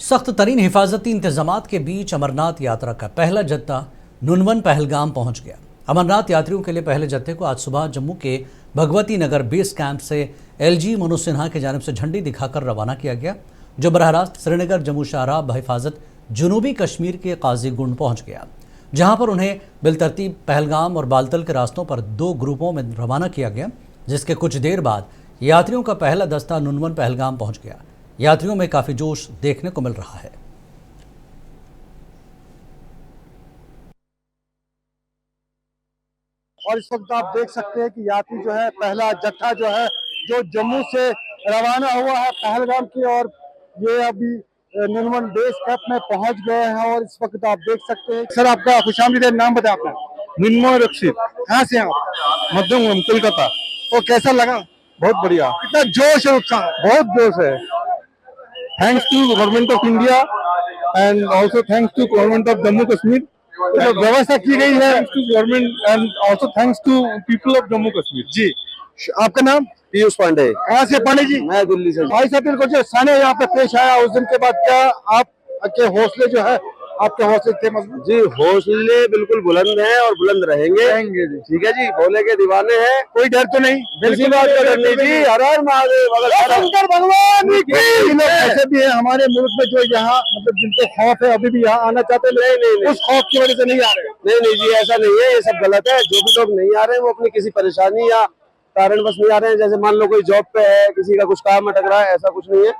सख्त तरीन हिफाजती इंतजामात के बीच अमरनाथ यात्रा का पहला जत्था नुनवन पहलगाम पहुंच गया। अमरनाथ यात्रियों के लिए पहले जत्थे को आज सुबह जम्मू के भगवती नगर बेस कैंप से एलजी मनोज सिन्हा की जानिब से झंडी दिखाकर रवाना किया गया, जो बरह रास्त श्रीनगर जम्मू शाहराह बहिफाजत जनूबी कश्मीर के काजी गुंड पहुँच गया, जहाँ पर उन्हें बिलतरतीब पहलगाम और बालतल के रास्तों पर 2 ग्रुपों में रवाना किया गया, जिसके कुछ देर बाद यात्रियों का पहला दस्ता नुनवन पहलगाम पहुँच गया। यात्रियों में काफी जोश देखने को मिल रहा है। और इस वक्त आप देख सकते हैं कि यात्री जो है पहला जत्था जो है जो जम्मू से रवाना हुआ है पहलगाम की ओर, ये अभी नुनवन बेस कैंप में पहुंच गए हैं। और इस वक्त आप देख सकते हैं। सर, आपका खुशामदीद, नाम बताएं अपना। मिन्मय रक्षित। कहाँ से हैं आप? मध्यम कोलकाता। तो कैसा लगा? बहुत बढ़िया, कितना जोश है, उत्साह? बहुत जोश है। Thanks to government of India and also thanks to government of Jammu Kashmir. तो व्यवस्था की गई है। Thanks to government and also thanks to people of Jammu Kashmir. जी, आपका नाम? पीयूष पांडे। कहाँ से पांडे जी? मैं दिल्ली से। भाई साहब, को जो साने यहाँ पे पेश आया उस दिन के बाद, क्या आपके हौसले जो है, आपके हौसले थे मजबूत? जी, हौसले बिल्कुल बुलंद हैं और बुलंद रहेंगे जी। ठीक है जी, भोले के दीवाने हैं, कोई डर तो नहीं? किसी बात का डर नहीं जी। हर हर महादेव। शंकर भगवान की। लोग ऐसे भी है हमारे मुल्क में जो यहाँ मतलब जिनको खौफ है, अभी भी यहाँ आना चाहते हैं, नहीं। उस खौफ की वजह से नहीं आ रहे। नहीं जी, ऐसा नहीं है, ये सब गलत है। जो भी लोग नहीं आ रहे हैं वो अपनी किसी परेशानी या कारणवश नहीं आ रहे हैं। जैसे मान लो कोई जॉब पे है, किसी का कुछ काम अटक रहा है, ऐसा कुछ नहीं है।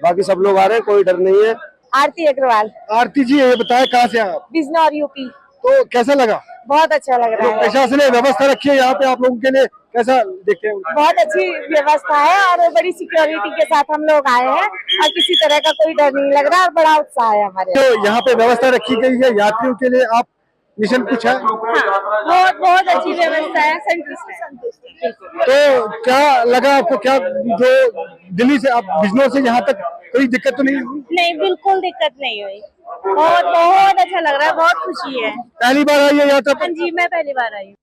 बाकी सब लोग आ रहे हैं, कोई डर नहीं है। आरती अग्रवाल। आरती जी, ये बताए कहाँ से आप? बिजनौर यूपी। तो कैसा लगा? बहुत अच्छा लग रहा है। प्रशासन ने व्यवस्था रखी है यहाँ पे आप लोगों के लिए, कैसा देखते हैं? बहुत अच्छी व्यवस्था है और बड़ी सिक्योरिटी के साथ हम लोग आए हैं और किसी तरह का कोई डर नहीं लग रहा और बड़ा उत्साह है हमारे। तो यहाँ पे व्यवस्था रखी गई है यात्रियों के लिए, आप मिशन कुछ है? हाँ, बहुत अच्छी व्यवस्था है, संतुष्ट है। तो क्या लगा आपको, क्या जो दिल्ली से आप बिजनौर से यहाँ तक कोई दिक्कत तो नहीं हुई? नहीं, बिल्कुल दिक्कत नहीं हुई। बहुत अच्छा लग रहा है, बहुत खुशी है। पहली बार आई है यात्रा? हाँ जी, मैं पहली बार आई हूँ।